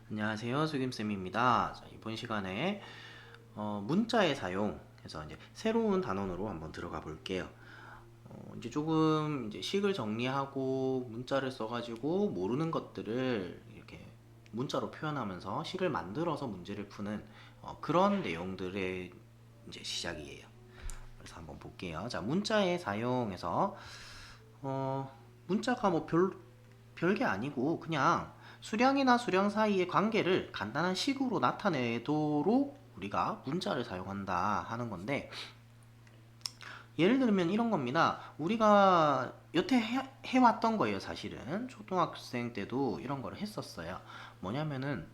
안녕하세요, 수김쌤입니다. 자, 이번 시간에 문자의 사용해서 이제 새로운 단원으로 한번 들어가 볼게요. 이제 조금 이제 식을 정리하고 문자를 써가지고 모르는 것들을 이렇게 문자로 표현하면서 식을 만들어서 문제를 푸는 그런 내용들의 이제 시작이에요. 그래서 한번 볼게요. 자, 문자의 사용해서 어, 문자가 뭐 별게 아니고 그냥 수량이나 수량 사이의 관계를 간단한 식으로 나타내도록 우리가 문자를 사용한다 하는 건데, 예를 들면 이런 겁니다. 우리가 여태 해왔던 거예요. 사실은 초등학생 때도 이런 거를 했었어요. 뭐냐면은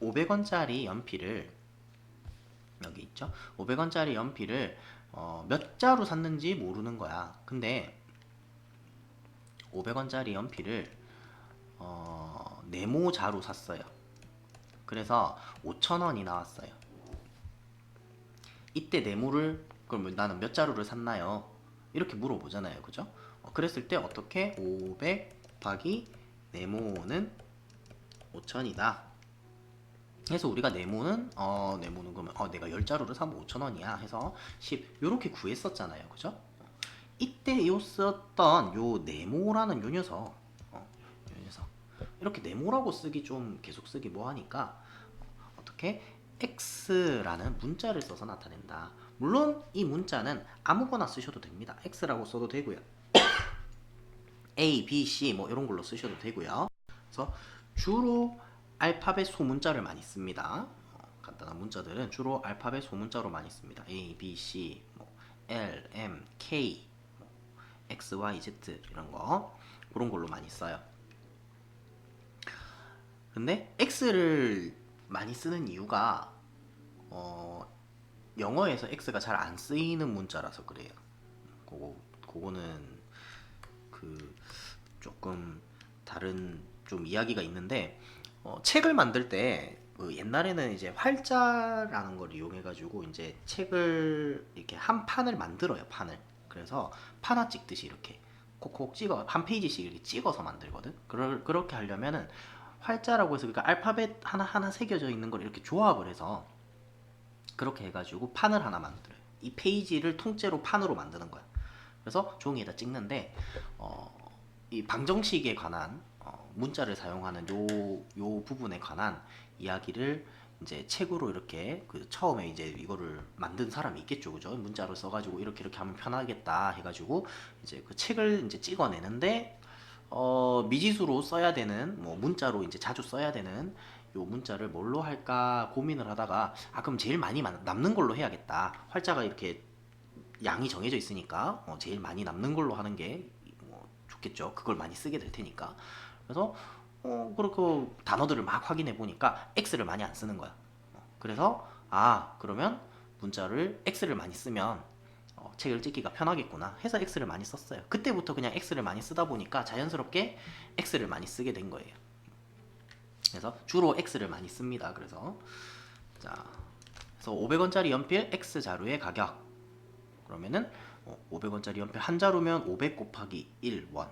500원짜리 연필을, 여기 있죠, 500원짜리 연필을 몇 자루 샀는지 모르는 거야. 근데 500원짜리 연필을 네모 자루 샀어요. 그래서 5,000원이 나왔어요. 이때 네모를, 그럼 나는 몇 자루를 샀나요? 이렇게 물어보잖아요. 그죠? 그랬을 때 어떻게 500 곱하기 네모는 5,000이다. 해서 우리가 네모는 그러면 내가 10자루를 사면 5,000원이야 해서 10 요렇게 구했었잖아요. 그죠? 이때 요 썼던 요 네모라는 요 녀석, 요 녀석 이렇게 네모라고 쓰기 좀 계속 쓰기 뭐하니까 어떻게 x라는 문자를 써서 나타낸다. 물론 이 문자는 아무거나 쓰셔도 됩니다. x라고 써도 되고요. a, b, c 뭐 이런 걸로 쓰셔도 되고요. 그래서 주로 알파벳 소문자를 많이 씁니다. 간단한 문자들은 주로 알파벳 소문자로 많이 씁니다. a, b, c, 뭐 l, m, k, 뭐 x, y, z 이런 거 그런 걸로 많이 써요. 근데 x를 많이 쓰는 이유가 어, 영어에서 X가 잘 안 쓰이는 문자라서 그래요. 그거는 그 조금 다른 좀 이야기가 있는데, 책을 만들 때그 옛날에는 이제 활자라는 걸 이용해가지고 이제 책을 이렇게 한 판을 만들어요. 판을. 그래서 판화 찍듯이 이렇게 콕콕 찍어 한 페이지씩 이렇게 찍어서 만들거든. 그렇게 하려면은 활자라고 해서 그러니까 알파벳 하나 하나 새겨져 있는 걸 이렇게 조합을 해서 그렇게 해가지고 판을 하나 만들어요. 이 페이지를 통째로 판으로 만드는 거야. 그래서 종이에다 찍는데 이 방정식에 관한 문자를 사용하는 요 부분에 관한 이야기를 이제 책으로 이렇게 그 처음에 이제 이거를 만든 사람이 있겠죠, 그죠? 문자로 써가지고 이렇게 이렇게 하면 편하겠다 해가지고 이제 그 책을 이제 찍어내는데 미지수로 써야 되는 뭐 문자로 이제 자주 써야 되는 요 문자를 뭘로 할까 고민을 하다가 그럼 제일 많이 남는 걸로 해야겠다. 활자가 이렇게 양이 정해져 있으니까 제일 많이 남는 걸로 하는 게뭐 좋겠죠. 그걸 많이 쓰게 될 테니까. 그래서 그렇게 단어들을 막 확인해 보니까 X를 많이 안 쓰는 거야. 그래서 그러면 문자를 X를 많이 쓰면 책을 찍기가 편하겠구나 해서 X를 많이 썼어요. 그때부터 그냥 X를 많이 쓰다 보니까 자연스럽게 X를 많이 쓰게 된 거예요. 그래서 주로 X를 많이 씁니다. 자, 그래서 500원짜리 연필 X 자루의 가격. 그러면은 500원짜리 연필 한 자루면 500 곱하기 1원,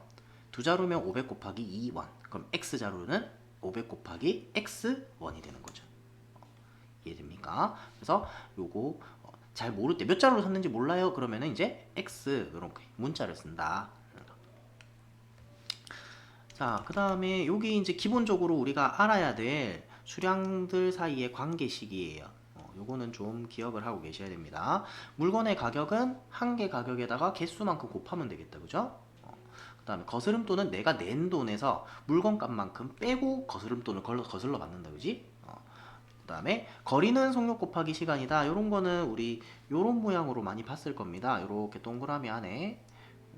두 자루면 500 곱하기 2원. 그럼 X 자루는 500 곱하기 X원이 되는 거죠. 이해됩니까? 그래서 요거 잘 모를 때 몇 자루를 샀는지 몰라요. 그러면은 이제 X 이렇게 문자를 쓴다. 자, 그 다음에 여기 이제 기본적으로 우리가 알아야 될 수량들 사이의 관계식이에요. 요거는 좀 기억을 하고 계셔야 됩니다. 물건의 가격은 한 개 가격에다가 개수만큼 곱하면 되겠다. 그죠? 그 다음에 거스름돈은 내가 낸 돈에서 물건 값만큼 빼고 거스름돈을 거슬러 받는다. 그지? 그 다음에 거리는 속력 곱하기 시간이다. 요런 거는 우리 요런 모양으로 많이 봤을 겁니다. 요렇게 동그라미 안에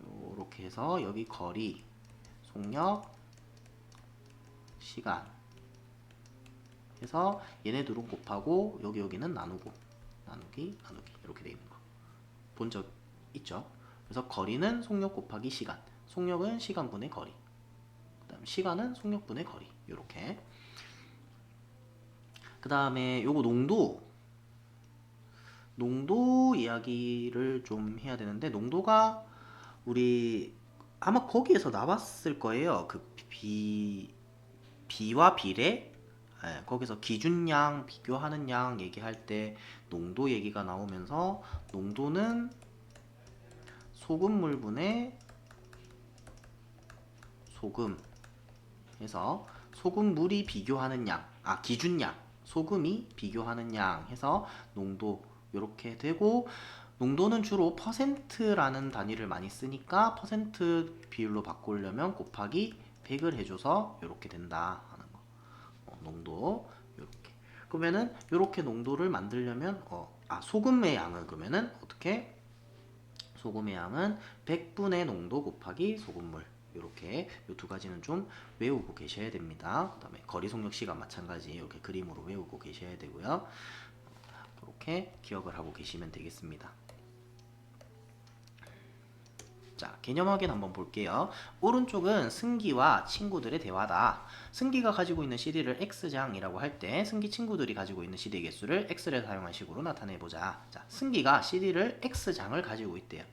요렇게 해서 여기 거리, 속력, 시간 해서 얘네 둘은 곱하고 여기는 나누고 나누기 이렇게 돼 있는 거 본 적 있죠? 그래서 거리는 속력 곱하기 시간, 속력은 시간분의 거리, 그다음 시간은 속력분의 거리. 이렇게. 그 다음에 요거 농도 이야기를 좀 해야 되는데, 농도가 우리 아마 거기에서 나왔을 거예요. 그 비와 비례 예, 거기서 기준량, 비교하는 양 얘기할 때 농도 얘기가 나오면서 농도는 소금물분의 소금 해서 소금물이 비교하는 양, 기준량, 소금이 비교하는 양 해서 농도 이렇게 되고 농도는 주로 퍼센트라는 단위를 많이 쓰니까 퍼센트 비율로 바꾸려면 곱하기 100을 해줘서 이렇게 된다 하는 거. 농도 이렇게. 그러면은 이렇게 농도를 만들려면 소금의 양은 그러면은 어떻게? 소금의 양은 100분의 농도 곱하기 소금물. 이렇게 이 두 가지는 좀 외우고 계셔야 됩니다. 그 다음에 거리 속력 시간 마찬가지 이렇게 그림으로 외우고 계셔야 되고요. 이렇게 기억을 하고 계시면 되겠습니다. 자, 개념 확인 한번 볼게요. 오른쪽은 승기와 친구들의 대화다. 승기가 가지고 있는 CD를 X장이라고 할 때 승기 친구들이 가지고 있는 CD 개수를 X를 사용한 식으로 나타내보자. 자, 승기가 CD를 X장을 가지고 있대요.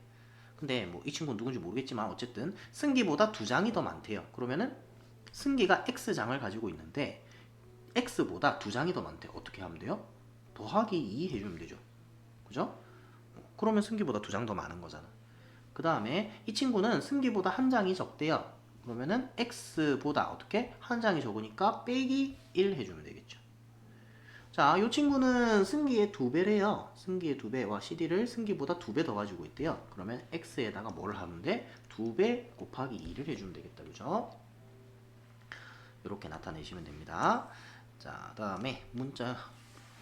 근데 뭐 이 친구는 누군지 모르겠지만 어쨌든 승기보다 2장이 더 많대요. 그러면은 승기가 X장을 가지고 있는데 X보다 2장이 더 많대. 어떻게 하면 돼요? 더하기 2 해주면 되죠. 그죠? 그러면 승기보다 2장 더 많은 거잖아. 그 다음에 이 친구는 승기보다 1장이 적대요. 그러면은 X보다 어떻게? 1장이 적으니까 빼기 1 해주면 되겠죠. 자, 이 친구는 승기의 2배래요. 승기의 2배와 CD를 승기보다 2배 더 가지고 있대요. 그러면 X에다가 뭘 하면 돼? 2배 곱하기 2를 해주면 되겠다. 그죠? 이렇게 나타내시면 됩니다. 자, 다음에 문자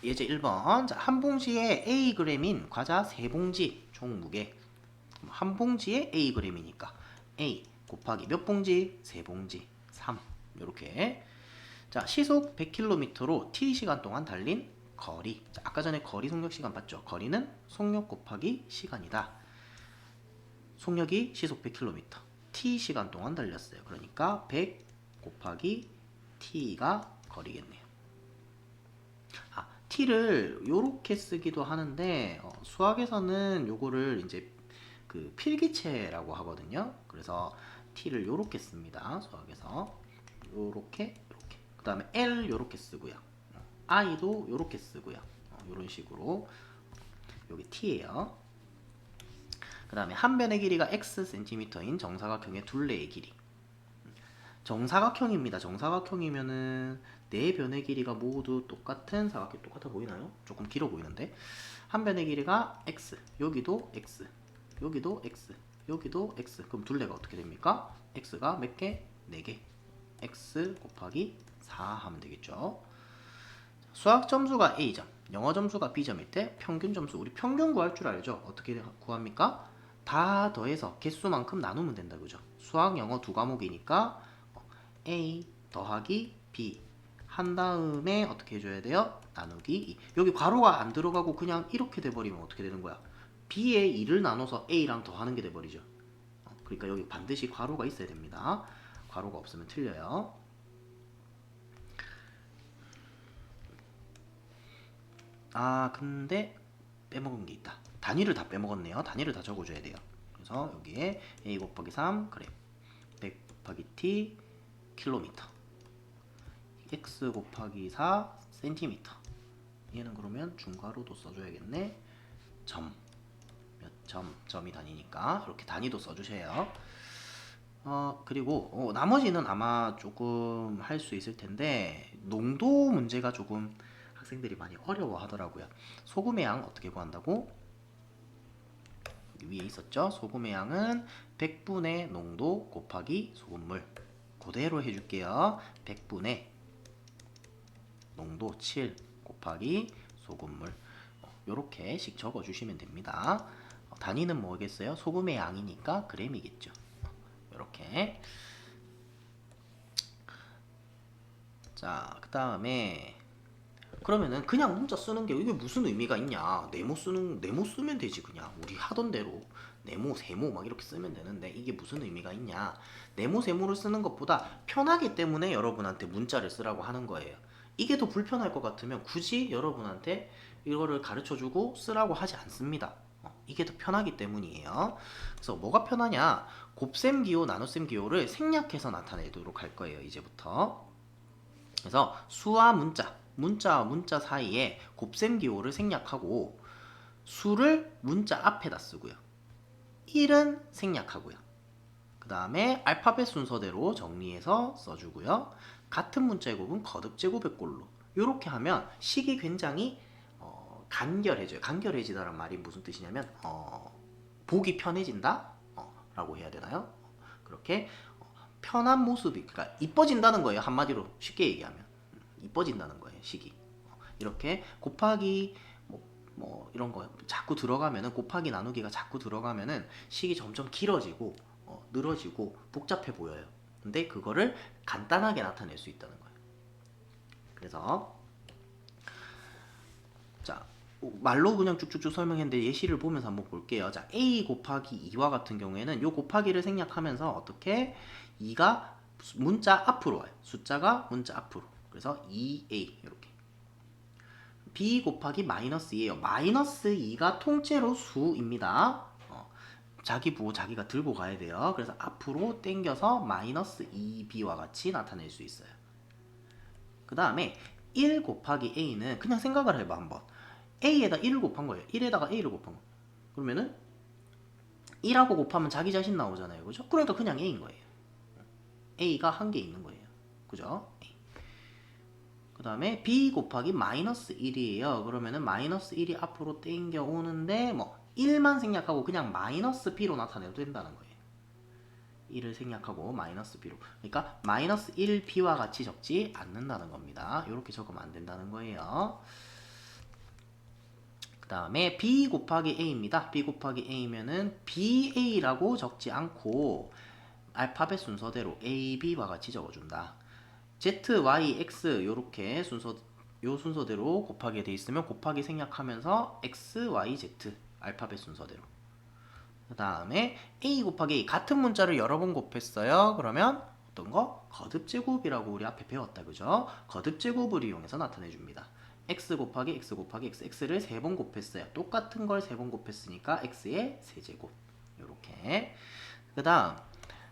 예제 1번. 자, 한 봉지에 Ag인 과자 3봉지 총 무게. 한 봉지에 Ag이니까 A 곱하기 몇 봉지? 3봉지. 3. 이렇게. 자, 시속 100km로 T시간 동안 달린 거리. 자, 아까 전에 거리 속력 시간 봤죠? 거리는 속력 곱하기 시간이다. 속력이 시속 100km. T시간 동안 달렸어요. 그러니까 100 곱하기 T가 거리겠네요. T를 요렇게 쓰기도 하는데 수학에서는 요거를 이제 그 필기체라고 하거든요. 그래서 T를 요렇게 씁니다. 수학에서 요렇게 그 다음에 L 요렇게 쓰고요. I도 요렇게 쓰고요. 요런 식으로 여기 T예요. 그 다음에 한 변의 길이가 X cm인 정사각형의 둘레의 길이. 정사각형입니다. 정사각형이면은 네 변의 길이가 모두 똑같은 사각형. 똑같아 보이나요? 조금 길어 보이는데 한 변의 길이가 X, 여기도 X, 여기도 X, 여기도 X. 그럼 둘레가 어떻게 됩니까? X가 몇 개? 4개. X 곱하기 4 하면 되겠죠. 수학 점수가 A점, 영어 점수가 B점일 때 평균 점수, 우리 평균 구할 줄 알죠? 어떻게 구합니까? 다 더해서 개수만큼 나누면 된다, 그죠? 수학, 영어 두 과목이니까 A 더하기 B 한 다음에 어떻게 해줘야 돼요? 나누기 2. 여기 괄호가 안 들어가고 그냥 이렇게 돼버리면 어떻게 되는 거야? B에 2를 나눠서 A랑 더하는 게 돼버리죠. 그러니까 여기 반드시 괄호가 있어야 됩니다. 괄호가 없으면 틀려요. 근데 빼먹은 게 있다. 단위를 다 빼먹었네요. 단위를 다 적어줘야 돼요. 그래서 여기에 A 곱하기 3 그래 100 곱하기 T 킬로미터, X 곱하기 4 센티미터. 얘는 그러면 중괄호도 써줘야겠네. 점, 몇 점, 점이 단위니까 이렇게 단위도 써주세요. 그리고 나머지는 아마 조금 할 수 있을 텐데 농도 문제가 조금 학생들이 많이 어려워하더라고요. 소금의 양 어떻게 구한다고? 여기 위에 있었죠? 소금의 양은 100분의 농도 곱하기 소금물. 그대로 해줄게요. 100분의 농도 7 곱하기 소금물. 요렇게 식 적어주시면 됩니다. 단위는 뭐겠어요? 소금의 양이니까 그램이겠죠. 요렇게. 자, 그 다음에 그러면은 그냥 문자 쓰는 게 이게 무슨 의미가 있냐? 네모 쓰면 되지. 그냥 우리 하던 대로 네모, 세모 막 이렇게 쓰면 되는데 이게 무슨 의미가 있냐? 네모, 세모를 쓰는 것보다 편하기 때문에 여러분한테 문자를 쓰라고 하는 거예요. 이게 더 불편할 것 같으면 굳이 여러분한테 이거를 가르쳐주고 쓰라고 하지 않습니다. 이게 더 편하기 때문이에요. 그래서 뭐가 편하냐? 곱셈 기호, 나눗셈 기호를 생략해서 나타내도록 할 거예요. 이제부터. 그래서 수와 문자와 문자 사이에 곱셈 기호를 생략하고 수를 문자 앞에다 쓰고요. 1은 생략하고요. 그 다음에 알파벳 순서대로 정리해서 써주고요. 같은 문자의 곱은 거듭 제곱의 꼴로 이렇게 하면 식이 굉장히 간결해져요. 간결해지다란 말이 무슨 뜻이냐면 보기 편해진다? 라고 해야 되나요? 그렇게 편한 모습이 그러니까 이뻐진다는 거예요. 한마디로 쉽게 얘기하면 이뻐진다는 거예요. 식이 이렇게 곱하기 뭐 이런 거 자꾸 들어가면은 곱하기 나누기가 자꾸 들어가면은 식이 점점 길어지고 늘어지고 복잡해 보여요. 근데 그거를 간단하게 나타낼 수 있다는 거예요. 그래서 자 말로 그냥 쭉쭉쭉 설명했는데 예시를 보면서 한번 볼게요. 자 a 곱하기 2와 같은 경우에는 요 곱하기를 생략하면서 어떻게 2가 문자 앞으로 와요. 숫자가 문자 앞으로. 그래서 2a 이렇게. b 곱하기 마이너스 2예요. 마이너스 2가 통째로 수입니다. 자기 부호 자기가 들고 가야 돼요. 그래서 앞으로 당겨서 마이너스 2b와 같이 나타낼 수 있어요. 그 다음에 1 곱하기 a는 그냥 생각을 해봐 한번. a에다 1을 곱한 거예요. 1에다가 a를 곱한 거. 그러면은 1하고 곱하면 자기 자신 나오잖아요. 그죠? 그러니까 그냥 a인 거예요. a가 한 개 있는 거예요. 그죠? 그 다음에 b 곱하기 마이너스 1이에요. 그러면은 마이너스 1이 앞으로 땡겨 오는데 뭐 1만 생략하고 그냥 마이너스 b로 나타내도 된다는 거예요. 1을 생략하고 마이너스 b로. 그러니까 마이너스 1b와 같이 적지 않는다는 겁니다. 이렇게 적으면 안 된다는 거예요. 그 다음에 b 곱하기 a입니다. b 곱하기 a면은 ba라고 적지 않고 알파벳 순서대로 a, b와 같이 적어준다. z, y, x 요렇게 요 순서대로 곱하기 돼 있으면 곱하기 생략하면서 x, y, z 알파벳 순서대로. 그 다음에 a 곱하기 a 같은 문자를 여러 번 곱했어요. 그러면 어떤 거? 거듭제곱이라고 우리 앞에 배웠다. 그죠? 거듭제곱을 이용해서 나타내 줍니다. x 곱하기 x 곱하기 x, x를 3번 곱했어요. 똑같은 걸 3번 곱했으니까 x의 세제곱. 요렇게. 그 다음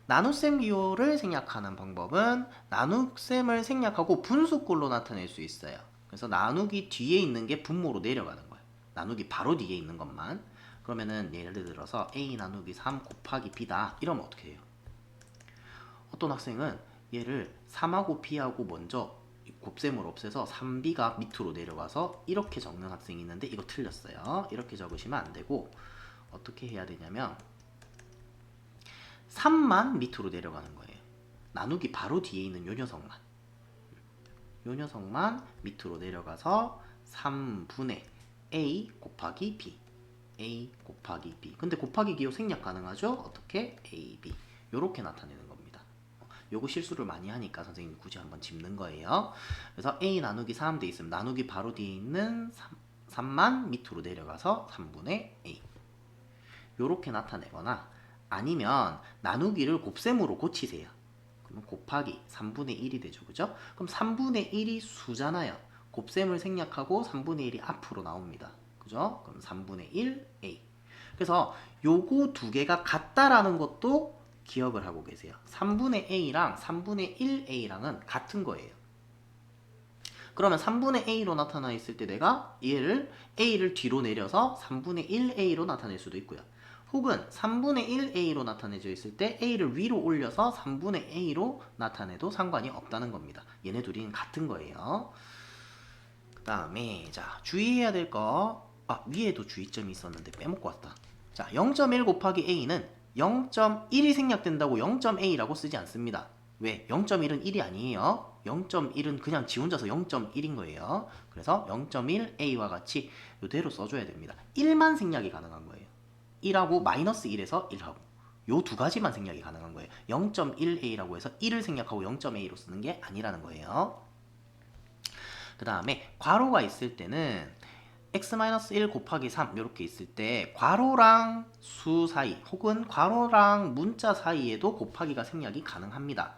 나눗셈 기호를 생략하는 방법은 나눗셈을 생략하고 분수꼴로 나타낼 수 있어요. 그래서 나누기 뒤에 있는 게 분모로 내려가는 거예요. 나누기 바로 뒤에 있는 것만. 그러면은 예를 들어서 a 나누기 3 곱하기 b다. 이러면 어떻게 해요? 어떤 학생은 얘를 3하고 b하고 먼저 곱셈을 없애서 3b가 밑으로 내려가서 이렇게 적는 학생이 있는데 이거 틀렸어요. 이렇게 적으시면 안 되고 어떻게 해야 되냐면 3만 밑으로 내려가는 거예요. 나누기 바로 뒤에 있는 요 녀석만. 요 녀석만 밑으로 내려가서 3분의 a 곱하기 b. a 곱하기 b. 근데 곱하기 기호 생략 가능하죠? 어떻게? a, b. 요렇게 나타내는 겁니다. 요거 실수를 많이 하니까 선생님이 굳이 한번 짚는 거예요. 그래서 a 나누기 3 돼 있으면 나누기 바로 뒤에 있는 3만 밑으로 내려가서 3분의 a. 요렇게 나타내거나 아니면 나누기를 곱셈으로 고치세요. 그러면 곱하기 3분의 1이 되죠. 그죠? 그럼 3분의 1이 수잖아요. 곱셈을 생략하고 3분의 1이 앞으로 나옵니다. 그죠? 그럼 3분의 1a. 그래서 요거 두 개가 같다라는 것도 기억을 하고 계세요. 3분의 a랑 3분의 1a랑은 같은 거예요. 그러면 3분의 a로 나타나 있을 때 내가 얘를 a를 뒤로 내려서 3분의 1a로 나타낼 수도 있고요. 혹은 3분의 1a로 나타내져 있을 때 a를 위로 올려서 3분의 a로 나타내도 상관이 없다는 겁니다. 얘네 둘이 같은 거예요. 그 다음에 자 주의해야 될 거 위에도 주의점이 있었는데 빼먹고 왔다. 자 0.1 곱하기 a는 0.1이 생략된다고 0.a라고 쓰지 않습니다. 왜? 0.1은 1이 아니에요. 0.1은 그냥 지 혼자서 0.1인 거예요. 그래서 0.1a와 같이 이대로 써줘야 됩니다. 1만 생략이 가능한 거예요. 1하고 마이너스 1에서 1하고 요 두 가지만 생략이 가능한 거예요. 0.1a라고 해서 1을 생략하고 0.a로 쓰는 게 아니라는 거예요. 그 다음에 괄호가 있을 때는 x-1 곱하기 3 이렇게 있을 때 괄호랑 수 사이 혹은 괄호랑 문자 사이에도 곱하기가 생략이 가능합니다.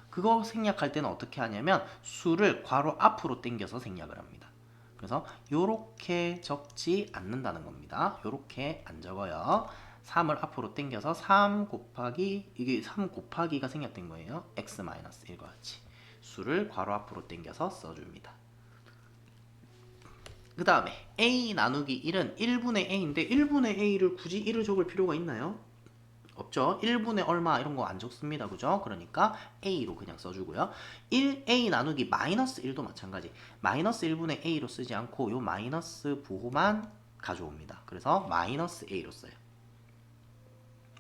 그거 생략할 때는 어떻게 하냐면 수를 괄호 앞으로 당겨서 생략을 합니다. 그래서 요렇게 적지 않는다는 겁니다. 요렇게 안 적어요. 3을 앞으로 당겨서 3 곱하기 이게 3 곱하기가 생략된 거예요. x-1과 같이 수를 괄호 앞으로 당겨서 써줍니다. 그 다음에 a 나누기 1은 1분의 a인데 1분의 a를 굳이 1을 적을 필요가 있나요? 없죠. 1분의 얼마 이런 거 안 적습니다. 그죠? 그러니까 a로 그냥 써주고요. 1a 나누기 마이너스 1도 마찬가지. 마이너스 1분의 a로 쓰지 않고 요 마이너스 부호만 가져옵니다. 그래서 마이너스 a로 써요.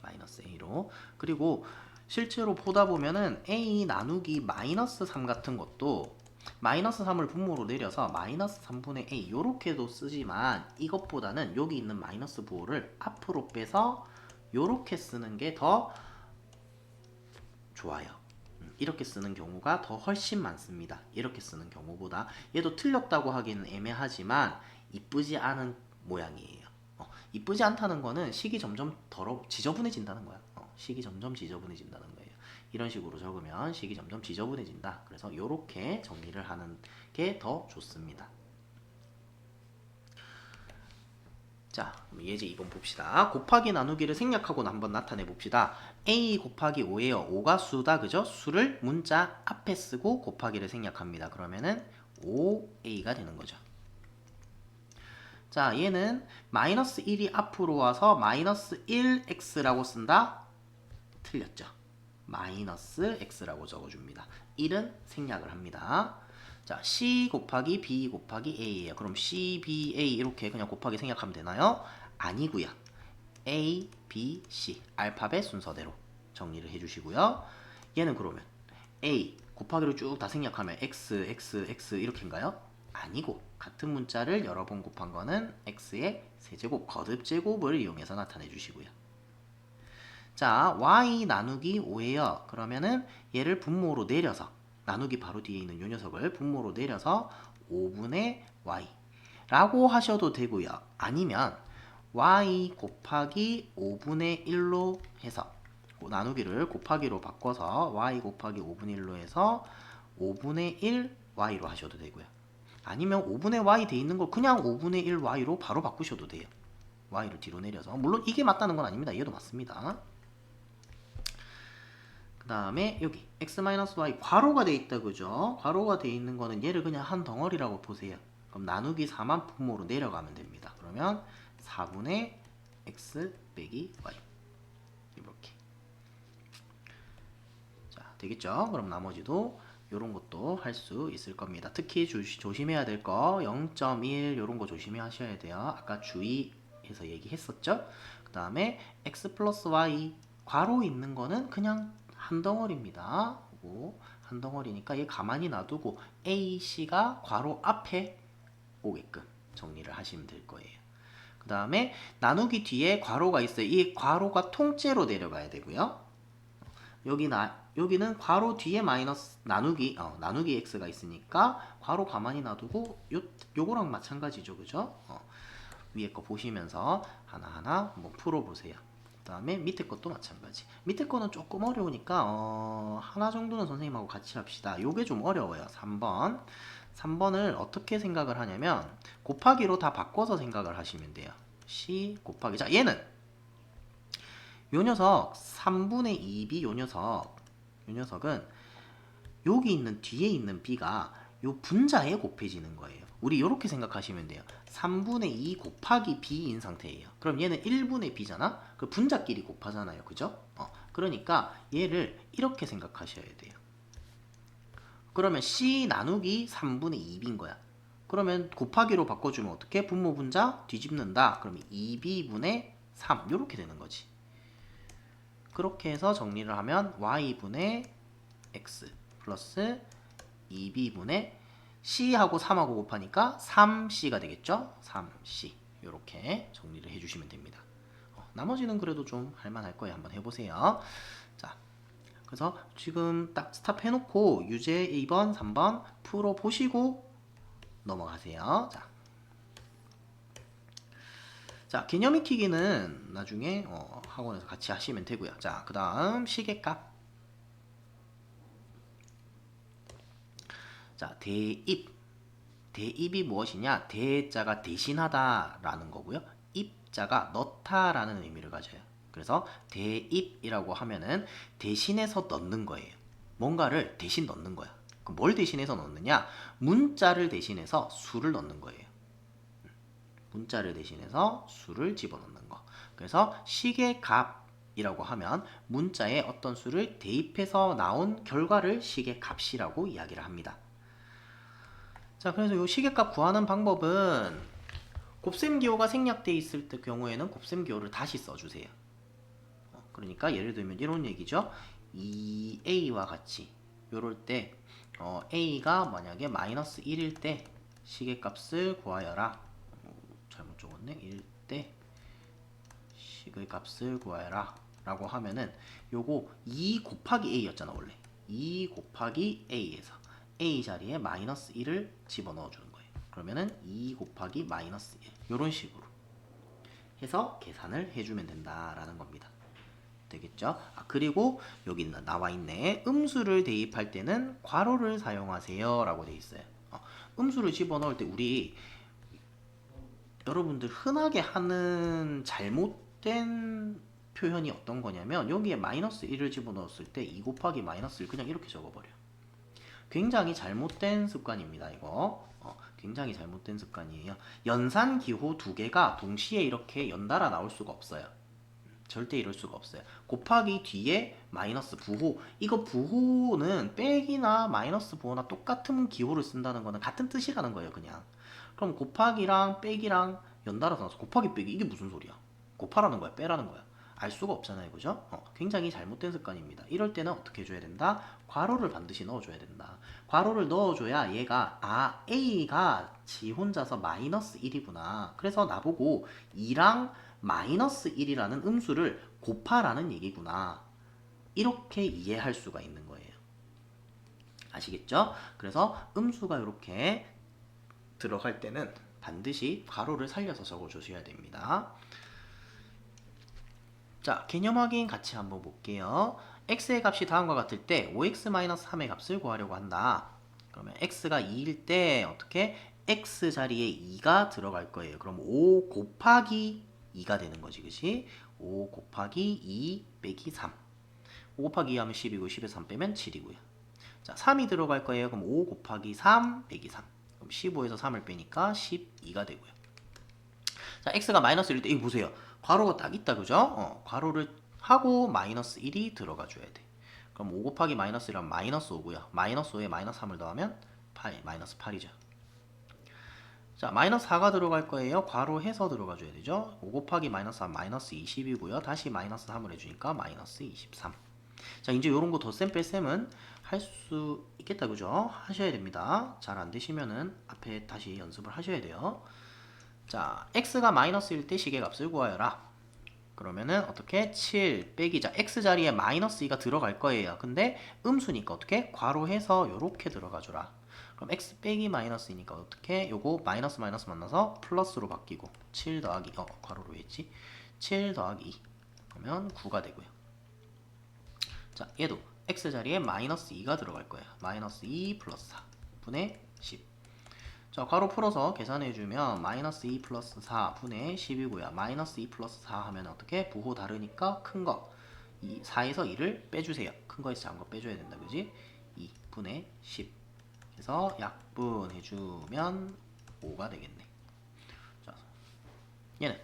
마이너스 a로. 그리고 실제로 보다 보면은 a 나누기 마이너스 3 같은 것도 마이너스 3을 분모로 내려서 마이너스 3분의 a 요렇게도 쓰지만 이것보다는 여기 있는 마이너스 부호를 앞으로 빼서 요렇게 쓰는 게 더 좋아요. 이렇게 쓰는 경우가 더 훨씬 많습니다. 이렇게 쓰는 경우보다. 얘도 틀렸다고 하기는 애매하지만 이쁘지 않은 모양이에요. 이쁘지 않다는 거는 식이 점점 지저분해진다는 거야. 식이 점점 지저분해진다는 거예요. 이런 식으로 적으면 식이 점점 지저분해진다. 그래서 이렇게 정리를 하는 게 더 좋습니다. 자, 예제 2번 봅시다. 곱하기 나누기를 생략하고 한번 나타내 봅시다. a 곱하기 5예요. 5가 수다, 그죠? 수를 문자 앞에 쓰고 곱하기를 생략합니다. 그러면은 5a가 되는 거죠. 자, 얘는 마이너스 1이 앞으로 와서 마이너스 1x라고 쓴다? 틀렸죠. 마이너스 x라고 적어줍니다. 1은 생략을 합니다. 자, c 곱하기 b 곱하기 a예요. 그럼 c, b, a 이렇게 그냥 곱하기 생략하면 되나요? 아니고요. a, b, c 알파벳 순서대로 정리를 해주시고요. 얘는 그러면 a 곱하기로 쭉 다 생략하면 x, x, x 이렇게인가요? 아니고 같은 문자를 여러 번 곱한 거는 x의 세제곱, 거듭제곱을 이용해서 나타내 주시고요. 자, y 나누기 5예요. 그러면은 얘를 분모로 내려서 나누기 바로 뒤에 있는 요 녀석을 분모로 내려서 5분의 y 라고 하셔도 되고요. 아니면 y 곱하기 5분의 1로 해서 나누기를 곱하기로 바꿔서 y 곱하기 5분의 1로 해서 5분의 1 y로 하셔도 되고요. 아니면 5분의 y 돼 있는 걸 그냥 5분의 1 y로 바로 바꾸셔도 돼요. y를 뒤로 내려서. 물론 이게 맞다는 건 아닙니다. 얘도 맞습니다. 그 다음에 여기 x-y 괄호가 돼 있다, 그죠? 괄호가 돼 있는 거는 얘를 그냥 한 덩어리라고 보세요. 그럼 나누기 4만 분모로 내려가면 됩니다. 그러면 4분의 x 빼기 y 이렇게. 자, 되겠죠? 그럼 나머지도 요런 것도 할 수 있을 겁니다. 특히 조심해야 될 거 0.1 요런 거 조심히 하셔야 돼요. 아까 주의해서 얘기했었죠? 그 다음에 x 플러스 y 괄호 있는 거는 그냥 한 덩어리입니다. 한 덩어리니까 얘 가만히 놔두고 a, c가 괄호 앞에 오게끔 정리를 하시면 될 거예요. 그 다음에 나누기 뒤에 괄호가 있어요. 이 괄호가 통째로 내려가야 되고요. 여기는 괄호 뒤에 마이너스 나누기 x가 있으니까 괄호 가만히 놔두고 요거랑 마찬가지죠, 그죠? 위에 거 보시면서 하나하나 한번 풀어보세요. 그 다음에 밑에 것도 마찬가지. 밑에 거는 조금 어려우니까 하나 정도는 선생님하고 같이 합시다. 요게 좀 어려워요. 3번. 3번을 어떻게 생각을 하냐면 곱하기로 다 바꿔서 생각을 하시면 돼요. c 곱하기. 자, 얘는 요 녀석 3분의 2b 요 녀석은 여기 있는 뒤에 있는 b가 요 분자에 곱해지는 거예요. 우리 이렇게 생각하시면 돼요. 3분의 2 곱하기 b인 상태예요. 그럼 얘는 1분의 b잖아? 그 분자끼리 곱하잖아요. 그죠? 그러니까 얘를 이렇게 생각하셔야 돼요. 그러면 c 나누기 3분의 2b인 거야. 그러면 곱하기로 바꿔주면 어떻게? 분모 분자 뒤집는다. 그러면 2b분의 3 이렇게 되는 거지. 그렇게 해서 정리를 하면 y분의 x 플러스 2b분의 c하고 3하고 곱하니까 3c가 되겠죠? 3c 이렇게 정리를 해주시면 됩니다. 나머지는 그래도 좀 할만할 거예요. 한번 해보세요. 자, 그래서 지금 딱 스탑 해놓고 유제 2번, 3번 풀어보시고 넘어가세요. 자, 개념 익히기는 나중에 학원에서 같이 하시면 되고요. 자, 그 다음 시계값. 자, 대입이 무엇이냐? 대자가 대신하다 라는 거고요. 입자가 넣다 라는 의미를 가져요. 그래서 대입이라고 하면은 대신해서 넣는 거예요. 뭔가를 대신 넣는 거야. 뭘 대신해서 넣느냐? 문자를 대신해서 수를 넣는 거예요. 문자를 대신해서 수를 집어넣는 거. 그래서 식의 값이라고 하면 문자에 어떤 수를 대입해서 나온 결과를 식의 값이라고 이야기를 합니다. 자, 그래서 이 식의 값 구하는 방법은 곱셈 기호가 생략되어 있을 때 경우에는 곱셈 기호를 다시 써주세요. 그러니까 예를 들면 이런 얘기죠. 2a와 같이 요럴 때 a가 만약에 마이너스 1일 때 식의 값을 구하여라. 잘못 적었네. 1일 때 식의 값을 구하여라 라고 하면은 요거 2 곱하기 a였잖아 원래. 2 곱하기 a에서 a 자리에 마이너스 1을 집어넣어 주는 거예요. 그러면은 2 곱하기 마이너스 1 요런 식으로 해서 계산을 해주면 된다라는 겁니다. 되겠죠? 그리고 여기 나와 있네. 음수를 대입할 때는 괄호를 사용하세요 라고 돼 있어요. 음수를 집어넣을 때 우리 여러분들 흔하게 하는 잘못된 표현이 어떤 거냐면 여기에 마이너스 1을 집어넣었을 때 2 곱하기 마이너스 1 그냥 이렇게 적어버려요. 굉장히 잘못된 습관입니다. 이거 굉장히 잘못된 습관이에요. 연산 기호 두 개가 동시에 이렇게 연달아 나올 수가 없어요. 절대 이럴 수가 없어요. 곱하기 뒤에 마이너스 부호. 이거 부호는 빼기나 마이너스 부호나 똑같은 기호를 쓴다는 거는 같은 뜻이라는 거예요. 그냥. 그럼 곱하기랑 빼기랑 연달아서 나와서 곱하기 빼기 이게 무슨 소리야? 곱하라는 거야? 빼라는 거야? 알 수가 없잖아요. 그죠? 굉장히 잘못된 습관입니다. 이럴 때는 어떻게 해줘야 된다? 괄호를 반드시 넣어줘야 된다. 괄호를 넣어줘야 얘가 A가 지 혼자서 마이너스 1이구나. 그래서 나보고 2랑 마이너스 1이라는 음수를 곱하라는 얘기구나. 이렇게 이해할 수가 있는 거예요. 아시겠죠? 그래서 음수가 이렇게 들어갈 때는 반드시 괄호를 살려서 적어주셔야 됩니다. 자, 개념 확인 같이 한번 볼게요. x의 값이 다음과 같을 때 5x-3의 값을 구하려고 한다. 그러면 x가 2일 때 어떻게? x 자리에 2가 들어갈 거예요. 그럼 5 곱하기 2가 되는 거지, 그치? 5 곱하기 2 빼기 3. 5 곱하기 2 하면 10이고 10에서 3 빼면 7이고요. 자, 3이 들어갈 거예요. 그럼 5 곱하기 3 빼기 3. 그럼 15에서 3을 빼니까 12가 되고요. 자, x가 마이너스 1일 때 이거 보세요. 괄호가 딱 있다, 그죠? 괄호를 하고 마이너스 1이 들어가 줘야 돼. 그럼 5 곱하기 마이너스 1하면 마이너스 5고요. 마이너스 5에 마이너스 3을 더하면 8, 마이너스 8이죠. 자, 마이너스 4가 들어갈 거예요. 괄호해서 들어가 줘야 되죠. 5 곱하기 마이너스 3, 마이너스 20이고요. 다시 마이너스 3을 해주니까 마이너스 23. 자, 이제 요런 거 덧셈 뺄셈은 할 수 있겠다, 그죠? 하셔야 됩니다. 잘 안 되시면은 앞에 다시 연습을 하셔야 돼요. 자, x가 마이너스일 때 식의 값을 구하여라. 그러면은 어떻게? 7 빼기, 자, x 자리에 마이너스 2가 들어갈 거예요. 근데 음수니까 어떻게? 괄호해서 요렇게 들어가 줘라. 그럼 x 빼기 마이너스이니까 어떻게? 요거 마이너스 마이너스 만나서 플러스로 바뀌고 7 더하기, 괄호로 했지? 7 더하기 2 그러면 9가 되고요. 자, 얘도 x 자리에 마이너스 2가 들어갈 거예요. 마이너스 2 플러스 4 분의 10. 자, 괄호 풀어서 계산해주면 마이너스 2 플러스 4 분의 10이고요. 마이너스 2 플러스 4 하면 어떻게? 부호 다르니까 큰 거 4에서 2를 빼주세요. 큰 거에서 작은 거 빼줘야 된다, 그지? 2 분의 10 그래서 약분해주면 5가 되겠네. 자, 얘는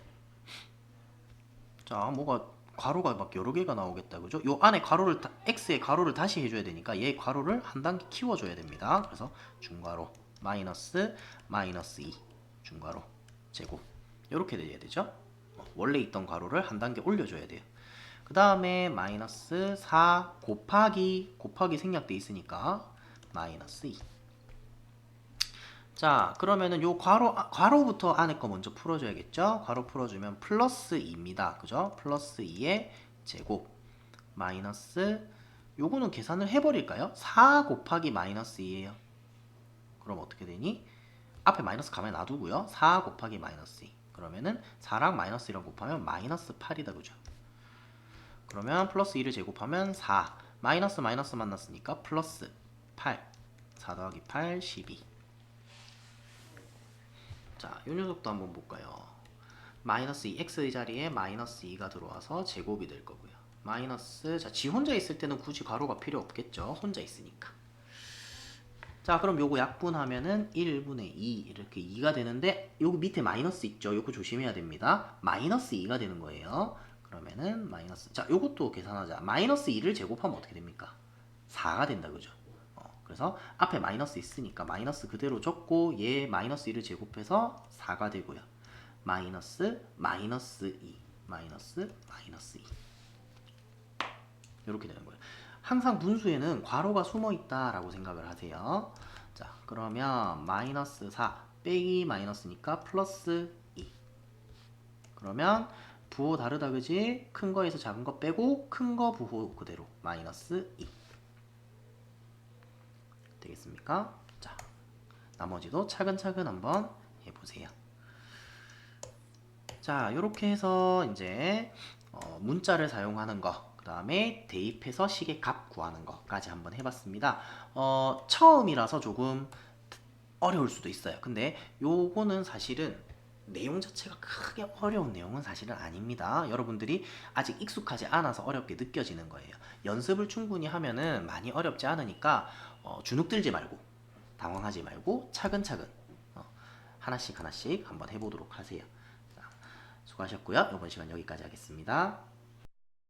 자, 뭐가 괄호가 막 여러 개가 나오겠다, 그죠? 요 안에 괄호를 x의 괄호를 다시 해줘야 되니까 얘 괄호를 한 단계 키워줘야 됩니다. 그래서 중괄호 마이너스 마이너스 2 중괄호 제곱 이렇게 돼야 되죠. 원래 있던 괄호를 한 단계 올려줘야 돼요. 그 다음에 마이너스 4 곱하기 생략돼 있으니까 마이너스 2. 자, 그러면은 요 괄호부터 안에 거 먼저 풀어줘야겠죠? 괄호 풀어주면 플러스 2입니다. 그죠? 플러스 2의 제곱 마이너스 요거는 계산을 해버릴까요? 4 곱하기 마이너스 2예요. 그럼 어떻게 되니? 앞에 마이너스 가만히 놔두고요. 4 곱하기 마이너스 2. 그러면은 4랑 마이너스 1을 곱하면 마이너스 8이다, 그죠? 그러면 플러스 2를 제곱하면 4. 마이너스 마이너스 만났으니까 플러스 8. 4 더하기 8, 12. 자, 이 녀석도 한번 볼까요? 마이너스 2, x의 자리에 마이너스 2가 들어와서 제곱이 될 거고요. 마이너스, 자, 지 혼자 있을 때는 굳이 괄호가 필요 없겠죠? 혼자 있으니까. 자, 그럼 요거 약분하면은 1분의 2 이렇게 2가 되는데 요거 밑에 마이너스 있죠? 요거 조심해야 됩니다. 마이너스 2가 되는 거예요. 그러면은 마이너스, 자, 요것도 계산하자. 마이너스 2를 제곱하면 어떻게 됩니까? 4가 된다, 그죠? 그래서 앞에 마이너스 있으니까 마이너스 그대로 적고 얘 마이너스 2를 제곱해서 4가 되고요. 마이너스 마이너스 2 마이너스 마이너스 2 이렇게 되는 거예요. 항상 분수에는 괄호가 숨어 있다라고 생각을 하세요. 자, 그러면 마이너스 4 빼기 마이너스니까 플러스 2. 그러면 부호 다르다, 그지? 큰 거에서 작은 거 빼고 큰 거 부호 그대로 마이너스 2 되겠습니까? 자, 나머지도 차근차근 한번 해보세요. 자, 이렇게 해서 이제 문자를 사용하는 거, 그 다음에 대입해서 식의 값 구하는 거까지 한번 해봤습니다. 처음이라서 조금 어려울 수도 있어요. 근데 요거는 사실은 내용 자체가 크게 어려운 내용은 사실은 아닙니다. 여러분들이 아직 익숙하지 않아서 어렵게 느껴지는 거예요. 연습을 충분히 하면은 많이 어렵지 않으니까 주눅들지 말고 당황하지 말고 차근차근 하나씩 하나씩 한번 해보도록 하세요. 자, 수고하셨고요. 이번 시간 여기까지 하겠습니다.